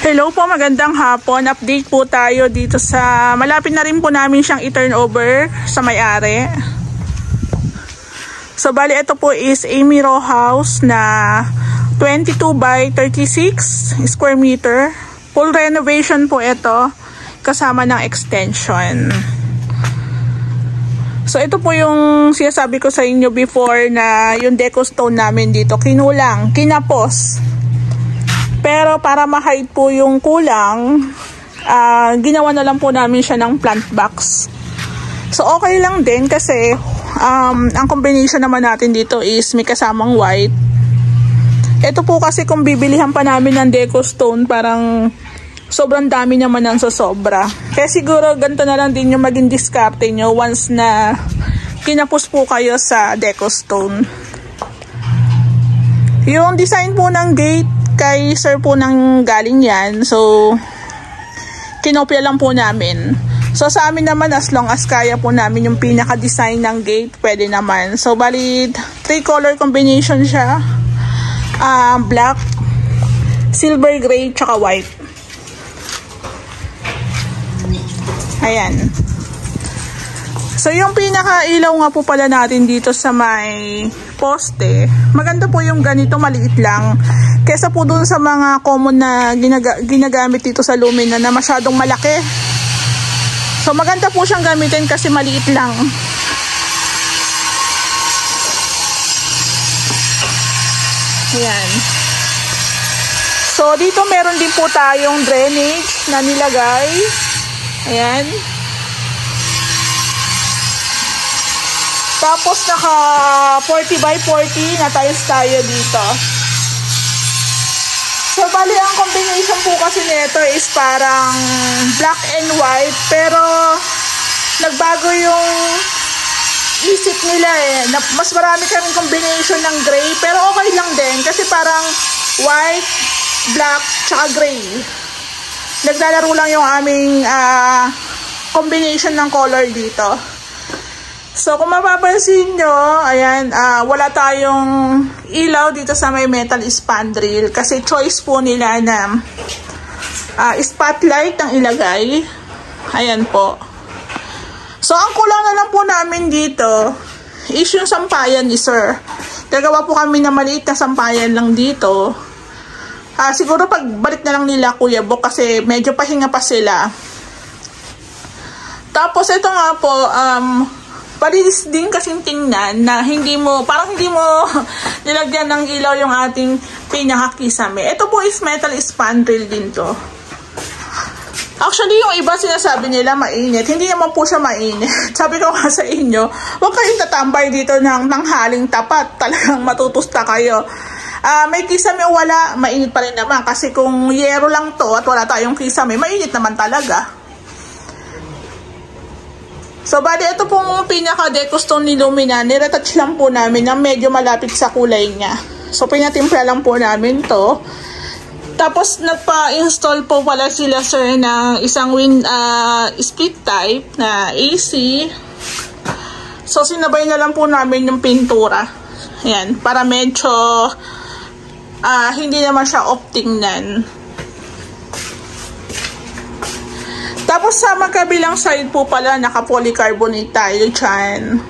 Hello po, magandang hapon. Update po tayo dito sa malapit na rin po namin siyang i-turn over sa may-ari. So bali ito po is Amy Row House na 22 by 36 square meter. Full renovation po ito kasama ng extension. So ito po yung sinasabi ko sa inyo before na yung deco stone namin dito kinulang, kinapos. Pero para ma-hide po yung kulang, ginawa na lang po namin siya ng plant box. So okay lang din kasi ang combination naman natin dito is may kasamang white. Ito po kasi kung bibilihan pa namin ng deco stone, parang sobrang dami naman ng sobra. Kaya siguro ganito na lang din yung maging diskarte nyo once na kinapos po kayo sa deco stone. Yung design po ng gate, kay sir po nang galing yan. So, kinopya lang po namin. So, sa amin naman, as long as kaya po namin yung pinaka-design ng gate, pwede naman. So, bali, 3 color combination siya. Black, silver gray, tsaka white. Ayan. So, yung pinaka-ilaw nga po pala natin dito sa may poste, maganda po yung ganito, maliit lang. Kesa po dun sa mga common na ginagamit dito sa Lumina na masyadong malaki. So maganda po siyang gamitin kasi maliit lang. Ayan. So dito meron din po tayong drainage na nilagay. Ayan. Tapos naka 40 by 40 na tiles tayo dito. So, bali, ang combination po kasi nito is parang black and white. Pero, nagbago yung isip nila eh. Mas marami kaming combination ng gray. Pero okay lang din kasi parang white, black, tsaka gray. Naglalaro lang yung aming combination ng color dito. So, kung mapapansin nyo, ayan, wala tayong ilaw dito sa may metal spandrel kasi choice po nila na spotlight ang ilagay. Ayan po. So, ang kulang na lang po namin dito is yung sampayan ni sir. Gagawa po kami na maliit na sampayan lang dito. Siguro pagbalik na lang nila Kuya Bok kasi medyo pahinga pa sila. Tapos, ito nga po, palinis din kasing tingnan na parang hindi mo nilagyan ng ilaw yung ating pinakakisame. Ito po is metal spandrel din to. Actually, yung iba sinasabi nila mainit. Hindi naman po siya mainit. Sabi ko nga sa inyo, huwag kayong tatambay dito ng haling tapat. Talagang matutusta kayo. May kisame o wala, mainit pa rin naman. Kasi kung yero lang to at wala tayong kisame, mainit naman talaga. So, bali, ito pong pinaka-deco stone ni Lumina, niretouch lang po namin na medyo malapit sa kulay niya. So, pinatimpla lang po namin to. Tapos, nagpa-install po pala sila, sir, ng isang split type na AC. So, sinabay na lang po namin yung pintura. Ayan, para medyo hindi naman siya off tingnan. Tapos sa magkabilang side po pala, naka-polycarbonate tayo dyan.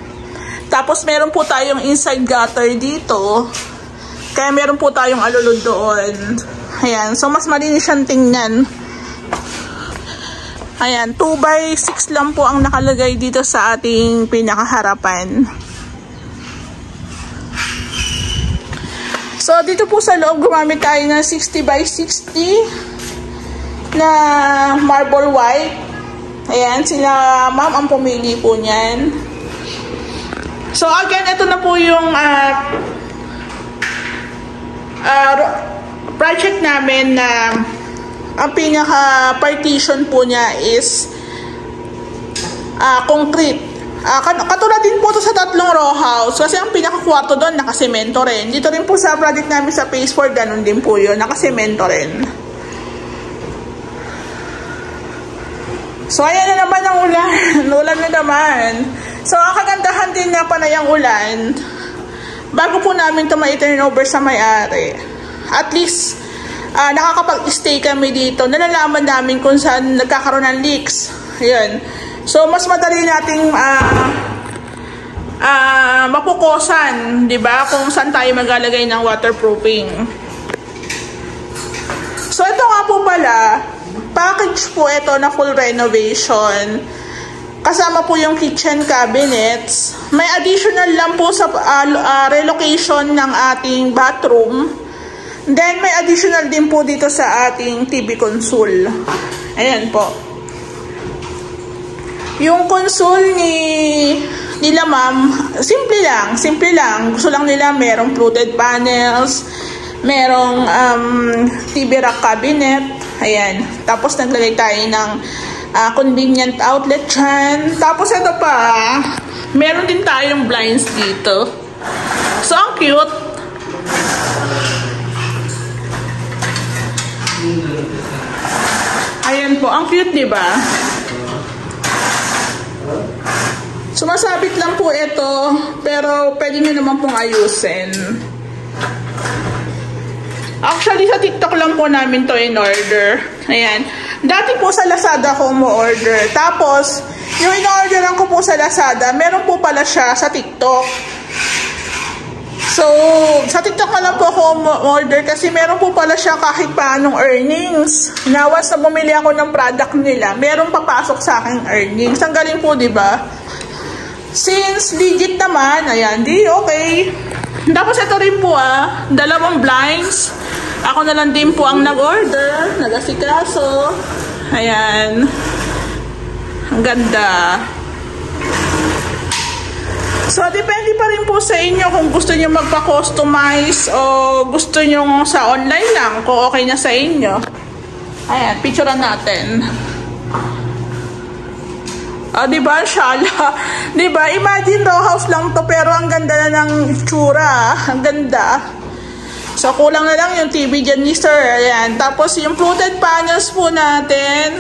Tapos meron po tayong inside gutter dito. Kaya meron po tayong alulod doon. Ayan, so mas malinis siyang tingnan. Ayan, 2 by 6 lang po ang nakalagay dito sa ating pinakaharapan. So dito po sa loob, gumamit tayo ng 60 by 60. Na marble white. Ayan, sila ma'am ang pumili po niyan. So again, ito na po yung project namin na ang pinaka partition po niya is concrete. Katulad din po to sa 3 row house kasi ang pinaka kwarto doon nakasemento rin. Dito rin po sa project namin sa phase 4, ganun din po yun, nakasemento rin. So, ayan na naman ang ulan. Ulan na naman. So, ang kagandahan din na panay ang ulan, bago po namin ito ma-turn over sa may-ari, at least nakakapag-stay kami dito, nalalaman namin kung saan nagkakaroon ng leaks. Ayan. So, mas madali nating mapukosan, di ba? Kung saan tayo maglalagay ng waterproofing. So, ito nga po pala, package po ito na full renovation. Kasama po yung kitchen cabinets. May additional lang po sa relocation ng ating bathroom. Then, may additional din po dito sa ating TV console. Ayan po. Yung console nila ma'am, simple lang. Gusto lang nila merong fluted panels, merong TV rack cabinet. Ayan. Tapos, naglagay tayo ng convenient outlet dyan. Tapos ito pa, meron din tayong blinds dito. So, ang cute. Ayan po, ang cute, diba? Sumasabit lang po ito, pero pwede nyo naman pong ayusin. Actually, sa TikTok lang po namin to in order. Ayan. Dati po sa Lazada ko mo-order. Tapos, yung in-orderan ko po sa Lazada, meron po pala siya sa TikTok. So, sa TikTok na lang po ako mo-order kasi meron po pala siya kahit paanong earnings. Nawas na bumili ako ng product nila, meron papasok sa aking earnings. Ang galing po, diba? Since legit naman, ayan, di okay. Tapos ito rin po dalawang blinds. Ako na lang din po ang nag-order, nag-asikaso. Ayan. Ang ganda. So, depende pa rin po sa inyo kung gusto nyo magpa-customize o gusto nyo sa online lang, kung okay na sa inyo. Ayan, picturean natin. Diba, shala? Diba, imagine row house lang to, pero ang ganda na ng itsura. Ang ganda. So, kulang na lang yung TV dyan ni sir. Ayan. Tapos, yung fluted panels po natin.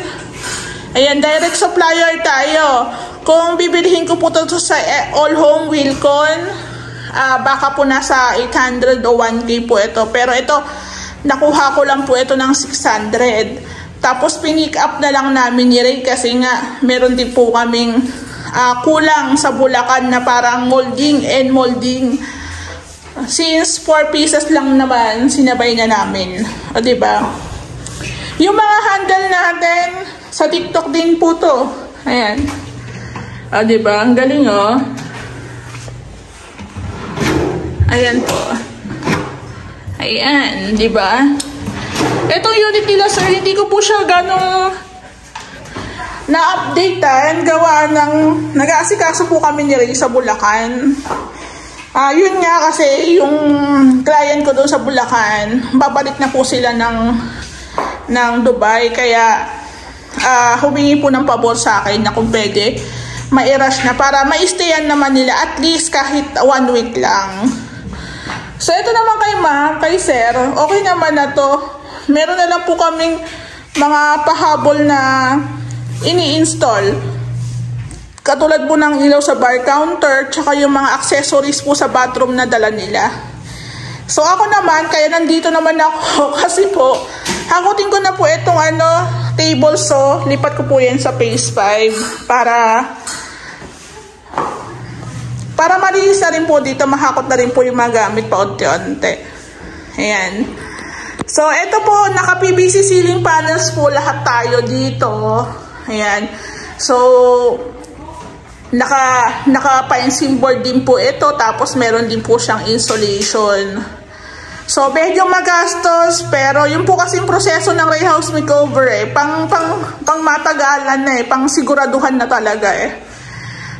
Ayan, direct supplier tayo. Kung bibilihin ko po ito sa All Home Wilcon, baka po nasa 800 o 1K po ito. Pero ito, nakuha ko lang po ito ng 600. Tapos, pinick up na lang namin ni Ray kasi nga, meron din po kaming kulang sa Bulacan na parang molding and molding. Since 4 pieces lang naman, sinabay na namin. O, diba? Yung mga handle natin, sa TikTok din po to. Ayan. O, diba? Ang galing, oh. Ayan po. Ayan, diba? Itong unit nila, sir, hindi ko po siya ganong na-updatean. Gawa ng nag-aasikaso po kami ni Ray sa Bulacan. Yun nga kasi yung client ko doon sa Bulacan, babalik na po sila ng Dubai. Kaya humingi po ng pabor sa akin na kung pwede ma-rush na para ma-stayan naman nila at least kahit 1 week lang. So ito naman kay ma'am, kay sir, okay naman na to. Meron na lang po kaming mga pahabol na ini-install. Katulad po ng ilaw sa bar counter, tsaka yung mga accessories po sa bathroom na dala nila. So ako naman, kaya nandito naman ako kasi po, hakutin ko na po itong table saw. Lipat ko po yan sa phase 5 para malinis na rin po dito, mahakot na rin po yung mga gamit pa unti-unti. Ayan. So ito po, naka PVC ceiling panels po lahat tayo dito. Ayan. So naka fencing board din po ito, tapos meron din po siyang insulation. So medyo magastos, pero yun po kasi yung proseso ng Ray House Makeover pang matagalan na pang siguraduhan na talaga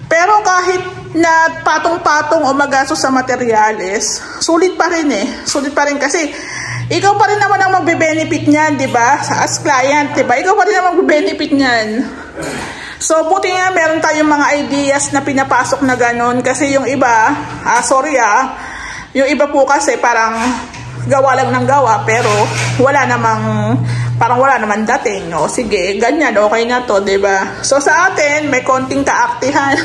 Pero kahit na patong-patong o magastos sa materyales, sulit pa rin sulit pa rin kasi ikaw pa rin naman ang magbe-benefit niyan, 'di ba? As client, 'di ba? Ikaw pa rin ang magbe-benefit niyan. So, buti nga meron tayong mga ideas na pinapasok na ganon. Kasi yung iba, yung iba po kasi parang gawa lang ng gawa, pero wala namang dating. O, sige, ganyan, okay na to, diba? So, sa atin, may konting kaaktihan.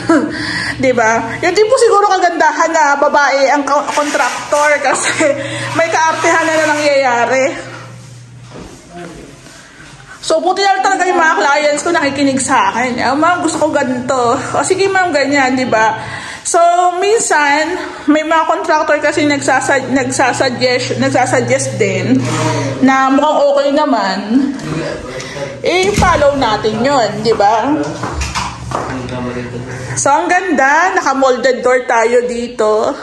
Diba? Yung tipo siguro kagandahan na babae ang contractor kasi may kaaktihan na nangyayari. So, buti na talaga yung mga clients ko nakikinig sa akin. Ma'am, gusto ko ganito. O, sige ma'am, ganyan, di ba? So, minsan, may mga contractor kasi nagsasuggest din na mukhang okay naman. Follow natin yun, di ba? So, ang ganda. Naka-molded door tayo dito.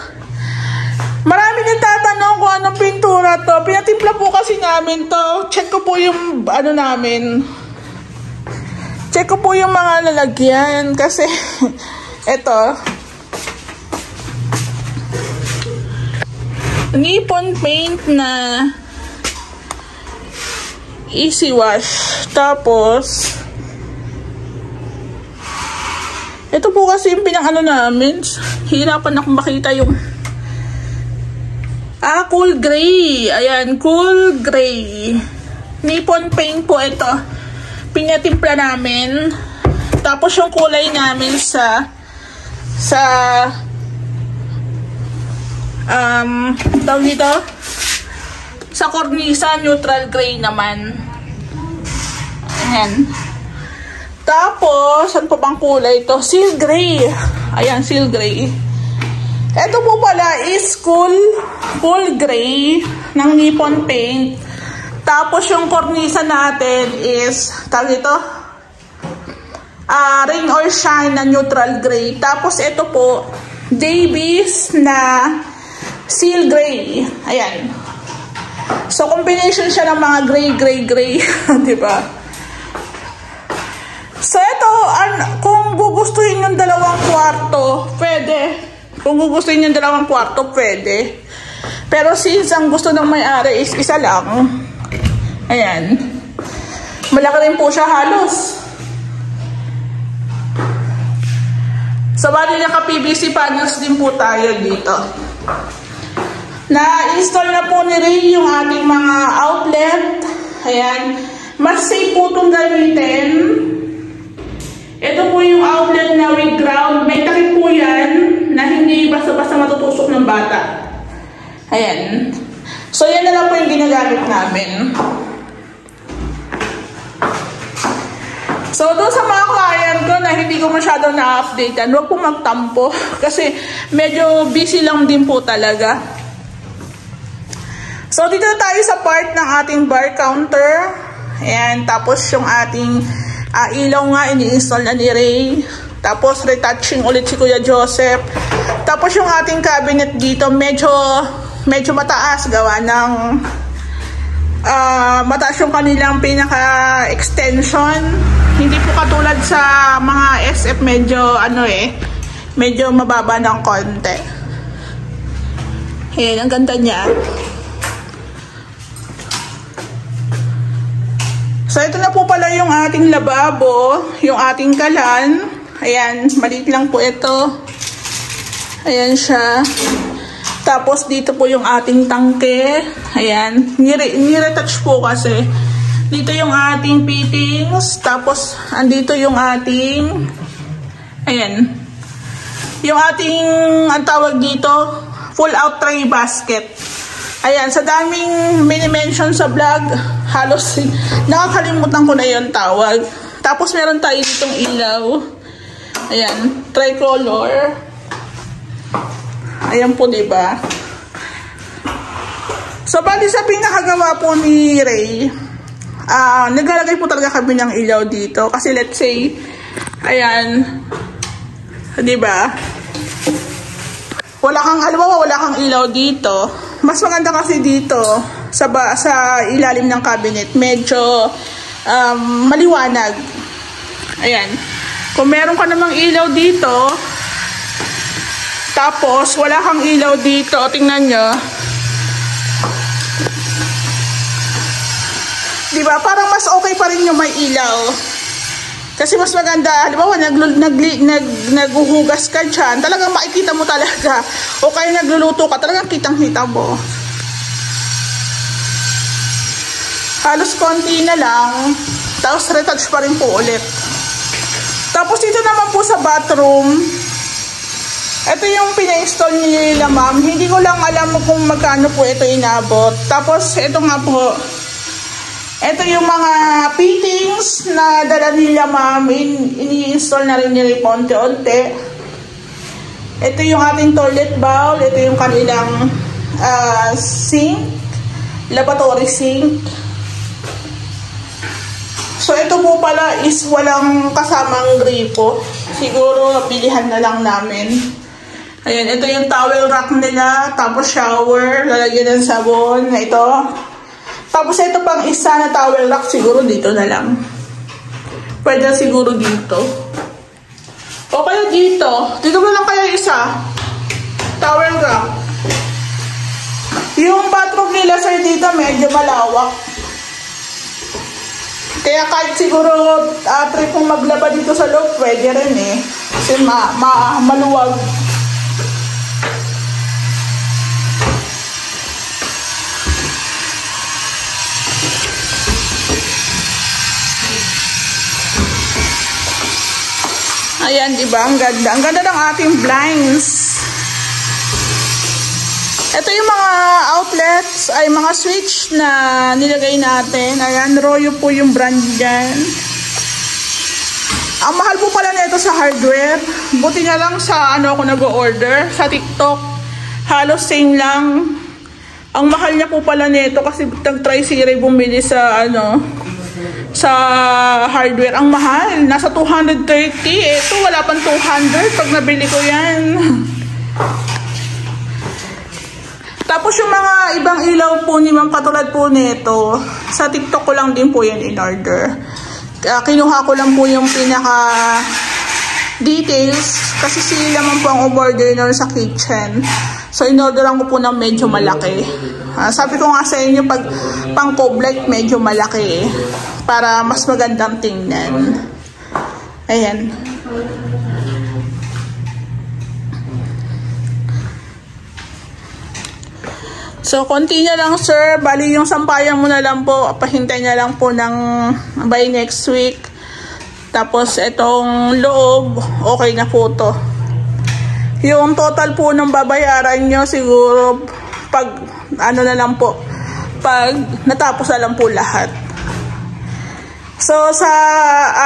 Marami nagtatanong kung anong pintura to. Pinatimpla po kasi namin to. Check ko po yung namin. Check ko po yung mga lalagyan. Kasi, eto. Nippon paint na easy wash. Tapos, ito po kasi yung namin. Hirapan akong makita yung cool gray. Ayan, cool gray. Nippon paint po ito. Pinatimpla namin. Tapos yung kulay namin sa tawag dito, sa cornisa, neutral gray naman. Ayan. Tapos, ano pa bang kulay ito? Seal gray. Ayan, seal gray. Ito po pala is cool gray ng Nippon paint. Tapos yung cornisa natin is, tawag ito, rain or shine na neutral gray. Tapos ito po, Davies na seal gray. Ayan. So, combination siya ng mga gray. Diba? So, ito, kung gugustuhin yung dalawang kwarto, pwede. Kung gugustuhin yung dalawang kwarto, pwede. Pero since ang gusto ng may-ari is isa lang, ayan. Malaki rin po siya halos. So, bali naka-PVC panels din po tayo dito. Na-install na po ni Ray yung ating mga outlet. Ayan. Mas safe po itong gamitin. Ito po yung outlet na with ground. May takip po yan na hindi basta-basta matutusok ng bata. Ayan. So, yan na lang po yung ginagamit namin. So, doon sa mga client ko na hindi ko masyadong na-updatean, huwag po magtampo. Kasi medyo busy lang din po talaga. So, dito tayo sa part ng ating bar counter. Ayan. Tapos, yung ating ilaw nga, ini-install na ni Ray. Tapos, retouching ulit si Kuya Joseph. Tapos, yung ating cabinet dito, medyo mataas. Gawa ng mataas yung kanilang pinaka-extension. Hindi po katulad sa mga SF, medyo mababa ng konti. Ayan, ang ganda niya. So, ito na po pala yung ating lababo, yung ating kalan. Ayan, maliit lang po ito. Ayan siya. Tapos, dito po yung ating tangke. Ayan, niretouch po kasi. Dito yung ating fittings. Tapos, andito yung ating, ayan, yung ating, ang tawag dito, full out tray basket. Ayan, sa daming mini-mention sa vlog, halos nakakalimutan ko na yung tawag. Tapos meron tayo ditong ilaw. Ayan, tricolor. Ayan po, diba? So, bali sa pinakagawa po ni Ray, naglalagay po talaga kami ng ilaw dito. Kasi let's say, ayan, diba? Wala kang ilaw dito. Mas maganda kasi dito sa ilalim ng cabinet, medyo maliwanag. Ayan. Kung meron ka namang ilaw dito, tapos wala kang ilaw dito, tingnan nyo. Diba? Parang mas okay pa rin yung may ilaw. Kasi mas maganda, halimbawa, naghuhugas ka dyan, talagang makikita mo talaga. O kaya nagluluto ka, talagang kitang-kita mo. Halos konti na lang, tapos retouch pa rin po ulit. Tapos dito naman po sa bathroom, ito yung pina-install nila ma'am. Hindi ko lang alam kung magkano po ito inabot. Tapos ito nga po, Ito yung mga fittings na dala nila ma'am. Ini-install na rin nila konti-unti. Ito yung ating toilet bowl. Ito yung kanilang sink. Lavatory sink. So ito po pala is walang kasamang gripo. Siguro bilihan na lang namin. Ayan, ito yung towel rack nila. Tapos shower. Lalagyan ng sabon na ito. Tapos ito pang isa na towel rack, siguro dito na lang. Pwede siguro dito. O kaya dito. Dito na lang kaya isa. Towel rack. Yung bathroom nila sir dito medyo malawak. Kaya kahit siguro trip kong maglaba dito sa loob, pwede rin eh. Kasi maluwag. Ayan, diba? Ang ganda. Ang ganda ng ating blinds. Ito yung mga outlets, ay mga switch na nilagay natin. Ayan, Royo po yung brand dyan. Ang mahal po pala nito sa hardware. Buti na lang sa ano ako nag-order. Sa TikTok, halos same lang. Ang mahal niya po pala nito kasi nag-try si Ray bumili sa ano, sa hardware. Ang mahal, nasa 230. Ito wala pang 200 pag nabili ko yan. Tapos yung mga ibang ilaw po ni ma'am katulad po nito, sa TikTok ko lang din po yan in order. Kinuha ko lang po yung pinaka details kasi sila man po ang umorder na sa kitchen. So in-orderan ko po ng medyo malaki. Sabi ko nga sa inyo, pag pang cove light medyo malaki para mas magandang tingnan. Ayan. So konti na lang sir, bali yung sampayan mo na lang po, pahintay na lang po ng by next week. Tapos itong loob, okay na po to. Yung total po ng babayaran nyo siguro pag ano na lang po, pag natapos na lang po lahat. So sa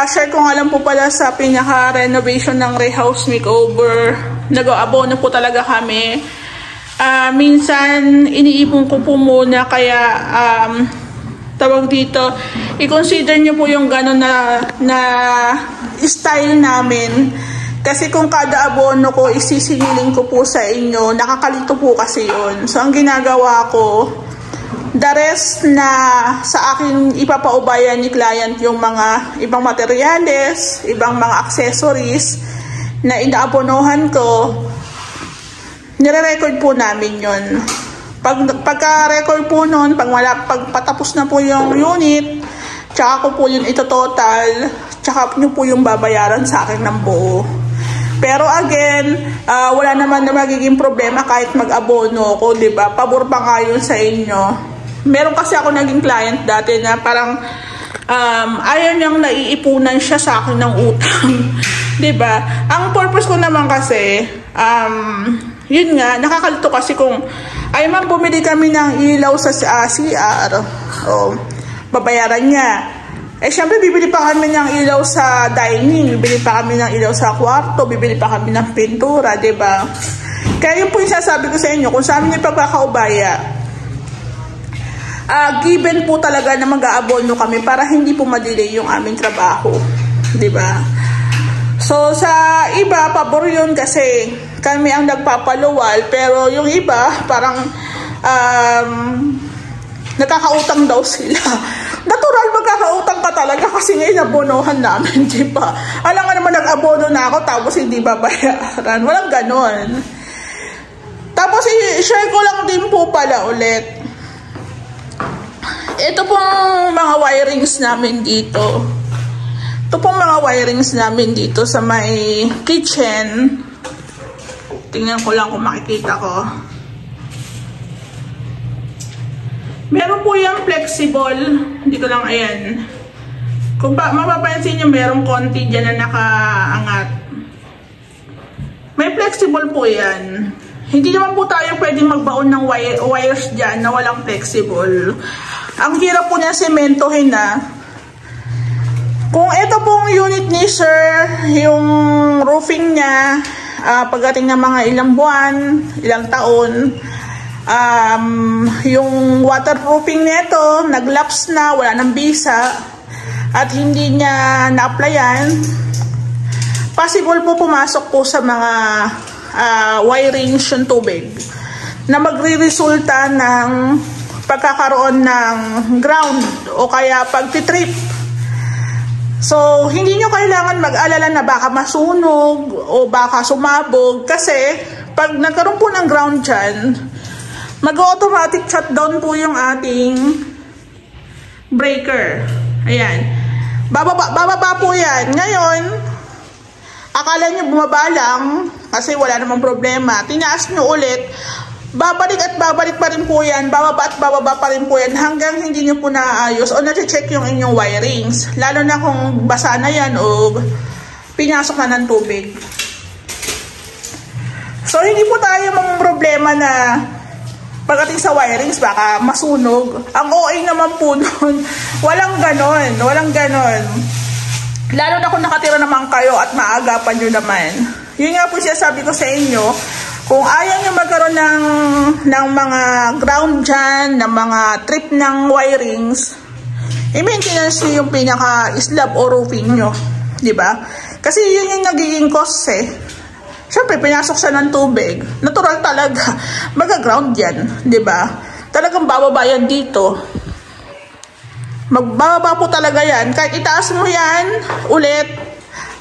share ko nga lang po pala sa pinaka renovation ng Ray House Makeover, nag-aabono po talaga kami. Minsan iniipon ko po muna kaya tawag dito, i-consider nyo po yung gano'n na style namin. Kasi kung kada abono ko, isisingilin ko po sa inyo, nakakalito po kasi yun. So, ang ginagawa ko, the rest na sa akin ipapaubayan ni client yung mga ibang materyales, ibang mga accessories na inaabonohan ko, nire-record po namin yun. Pagka-record po nun, pag patapos na po yung unit, tsaka ko po yun ito total, tsaka nyo po yung babayaran sa akin ng buo. Pero again, wala naman na magiging problema kahit mag-abono ko, diba? Pabor pa nga yun sa inyo. Meron kasi ako naging client dati na parang ayaw niyang naiipunan siya sa akin ng utang. Diba? Ang purpose ko naman kasi, yun nga, nakakalito kasi kung ay ma'am, bumili kami ng ilaw sa CR, babayaran niya. Eh, syempre, bibili pa kami ng ilaw sa dining, bibili pa kami ng ilaw sa kwarto, bibili pa kami ng pintura, diba? Kaya yun po yung sasabi ko sa inyo, kung sa amin yung pagkakaubaya, given po talaga na mag-aabono kami para hindi po madelay yung aming trabaho, diba? So, sa iba, pabor yun kasi kami ang nagpapaluwal, pero yung iba, parang nakakautang daw sila. Natural magkakautang ka talaga kasi ngayon nabonohan namin, di ba? Alam nga naman nag-abono na ako tapos hindi babayaran. Walang ganon. Tapos i-share ko lang din po pala ulit. Ito pong mga wirings namin dito. Ito pong mga wirings namin dito sa may kitchen. Tingnan ko lang kung makikita ko. Meron po yung flexible. Hindi ko lang, ayan. Kung mapapansin nyo, meron konti dyan na nakaangat. May flexible po yan. Hindi naman po tayo pwedeng magbaon ng wires dyan na walang flexible. Ang hirap po niya sementohin na. Kung ito pong unit ni sir, yung roofing niya, pagdating ng mga ilang buwan, ilang taon, yung waterproofing nito, naglaps na, wala nang bisa, at hindi niya na-applyan, possible po pumasok po sa mga wirings yung tubig na magre-resulta ng pagkakaroon ng ground o kaya pagtitrip. So, hindi nyo kailangan mag-alala na baka masunog o baka sumabog kasi pag nagkaroon po ng ground dyan, mag-automatic shutdown po yung ating breaker. Ayan. Bababa po yan. Ngayon, akala nyo bumaba lang kasi wala namang problema. Tinaas nyo ulit. Babalik at babalik pa rin po yan, bababa at bababa pa rin po yan hanggang hindi nyo po naayos o na-check yung inyong wirings. Lalo na kung basa na yan o pinasok na ng tubig. So, hindi po tayo mga problema na pagdating sa wirings, baka masunog. Ang OA naman po nun, walang ganon, walang ganon. Lalo na kung nakatira naman kayo at maagapan nyo naman. Yun nga po siya sabi ko sa inyo, kung ayaw nyo magkaroon ng mga ground dyan, ng mga trip ng wirings, i-maintenance nyo yung pinaka-slab o roofing nyo. Diba? Kasi yun yung nagiging cost eh. Siyempre, pinasok siya ng tubig. Natural talaga. Mag-ground yan. Diba? Talagang bababa yan dito. Magbababa po talaga yan. Kahit itaas mo yan ulit,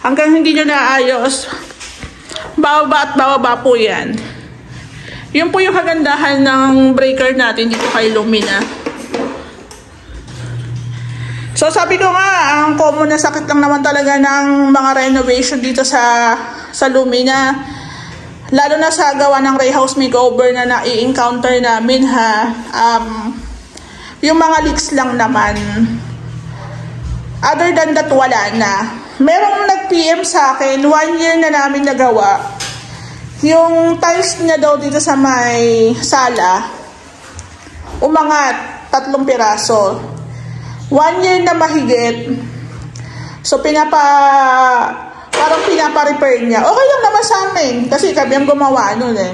hanggang hindi nyo naayos, bababa at bababa po yan. Yun po yung kagandahan ng breaker natin dito kay Lumina. So sabi ko nga, ang common na sakit lang naman talaga ng mga renovation dito sa Lumina. Lalo na sa gawa ng Ray House Makeover na nai-encounter namin ha. Yung mga leaks lang naman. Other than that, wala na. Merong nag-PM sa akin, 1 year na namin nagawa. Yung tiles niya daw dito sa may sala, umangat 3 piraso. 1 year na mahigit. So, parang pinapa-repair niya. Okay lang naman sa amin, kasi kami ang gumawa nun eh.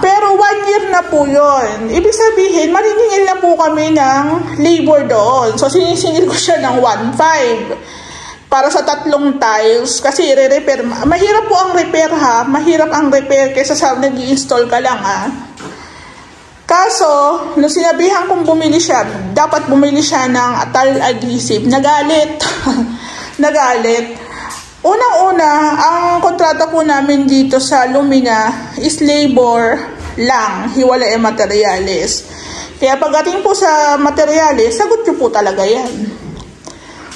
Pero 1 year na po yun. Ibig sabihin, maniningil na po kami ng labor doon. So, sinisingil ko siya ng 1.5 para sa 3 tiles. Kasi i-repair. Mahirap po ang repair ha. Mahirap ang repair kaysa sa nag-i-install ka lang ha. Kaso, nung sinabihan kong bumili siya, dapat bumili siya ng tile adhesive. Nagalit. Nagalit. Unang-una, ang kontrata po namin dito sa Lumina is labor lang, hiwala e materials. Kaya pagdating po sa materials, sagot nyo po talaga yan.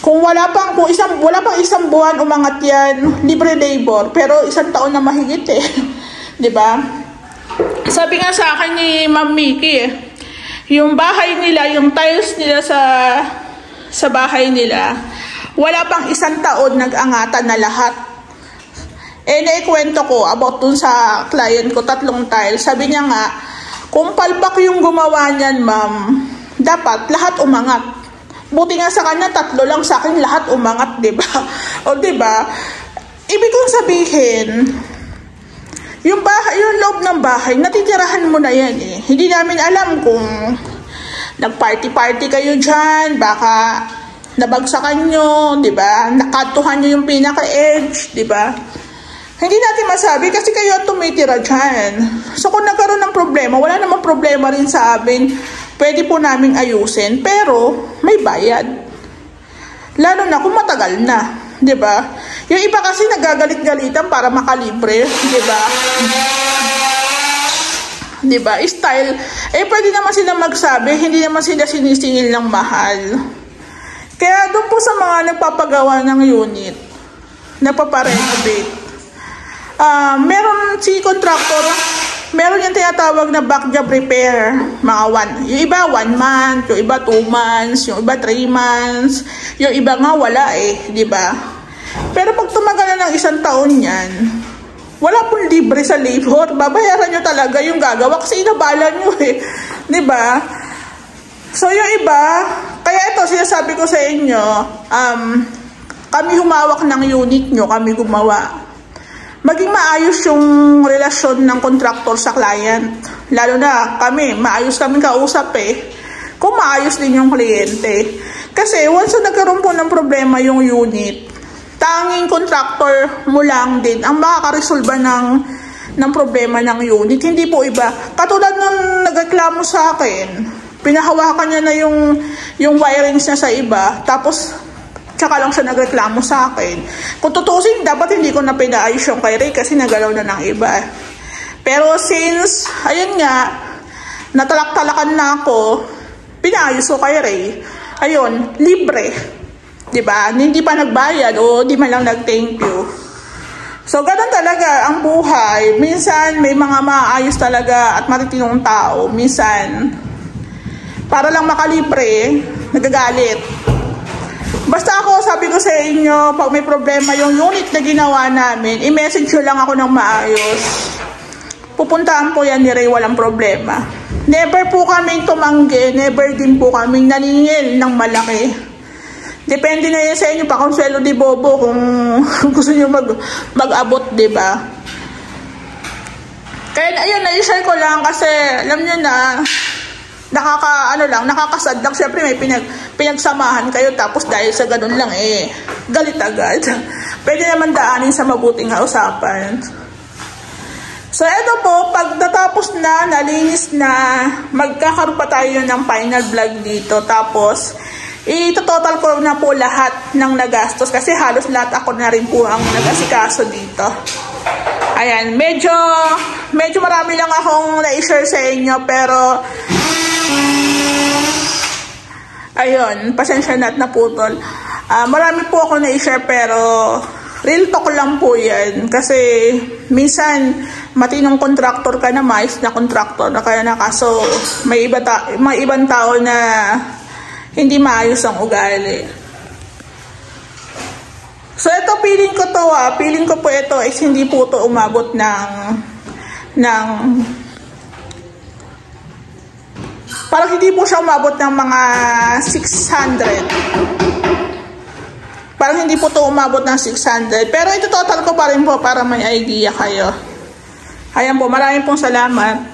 Kung wala pang isang buwan umangat yan, libre labor, pero 1 taon na mahigit eh. 'Di ba? Sabi nga sa akin ni Ma'am Mickey, yung bahay nila, yung tiles nila sa bahay nila, wala pang 1 taon nag-angatan na lahat. Naikwento ko about dun sa client ko, 3 tiles. Sabi niya nga, kung palpak yung gumawa niyan, ma'am, dapat lahat umangat. Buti nga sa kanya, 3 lang, sa akin lahat umangat, diba? O diba? Ibig kong sabihin, yung loob ng bahay, natitirahan mo na yan eh. Hindi namin alam kung nag-party-party kayo dyan, baka nabagsakan nyo, diba? Nakatuhan nyo yung pinaka-edge, diba? Hindi natin masabi kasi kayo ang tumitira dyan. So kung nagkaroon ng problema, wala namang problema rin sa amin. Pwede po naming ayusin, pero may bayad. Lalo na kung matagal na, 'di ba? Yung iba kasi nagagalit-galitan para makalibre, 'di ba? 'Di ba? Style. Pwede naman sila magsabi, hindi naman sila sinisingil ng mahal. Kaya doon po sa mga nagpapagawa ng unit, nagpaparenovate, meron si contractor, meron yung tinatawag na back job repair, mga yung iba 1 month, yung iba 2 months, yung iba 3 months, yung iba nga wala eh, di ba? Pero pag tumagal na ng 1 taon yan, wala pong libre sa labor, babayaran nyo talaga yung gagawa kasi inabalan nyo eh, di ba? So yung iba, kaya ito sinasabi ko sa inyo, kami humawak ng unit nyo, kami gumawa. Maging maayos yung relasyon ng contractor sa client. Lalo na kami, maayos kami kausap kung maayos din yung kliyente. Kasi once na nagkaroon po ng problema yung unit, tanging contractor mo lang din ang makakaresolba ng problema ng unit. Hindi po iba. Katulad nung nagreklamo sa akin, pinahawakan niya na yung wirings niya sa iba, tapos tsaka lang siya nagreklamo sa akin. Kung tutusin, dapat hindi ko na pinaayos yung kay Ray kasi nagalaw na ng iba. Pero since, ayun nga, natalak-talakan na ako, pinaayos ko kay Ray. Ayun, libre. Diba? Hindi pa nagbayad o di man lang nag-thank you. So, ganun talaga ang buhay. Minsan, may mga maayos talaga at matitinong tao. Minsan, para lang makalibre, nagagalit. Basta ako, sabi ko sa inyo, pag may problema yung unit na ginawa namin, i-message nyo lang ako ng maayos. Pupuntaan po yan ni Ray, walang problema. Never po kaming tumanggi, never din po kaming naningil ng malaki. Depende na yan sa inyo, pakonsuelo di bobo kung gusto nyo mag-abot, diba? Kaya ayun, na-share ko lang kasi alam nyo na, nakakasad lang. Siyempre may pinagsamahan kayo tapos dahil sa ganun lang galit agad. Pwede naman daanin sa mabuting usapan. So eto po, pag natapos na, nalinis na, magkakaroon pa tayo ng final vlog dito. Tapos ito-total ko na po lahat ng nagastos kasi halos lahat ako na rin po ang nag-asikaso dito. Ayan, medyo marami lang akong na-share sa inyo pero ayun, pasensya na at naputol. Marami po ako na-share pero real talk lang po yan. Kasi minsan matinong contractor ka na, mais na contractor na kaya na kaso may ibang tao na hindi maayos ang ugali. So ito feeling ko po ito is hindi po ito umabot ng parang hindi po siya umabot ng mga 600. Parang hindi po ito umabot ng 600. Pero ito total ko pa rin po para may idea kayo. Ayan po, maraming pong salamat.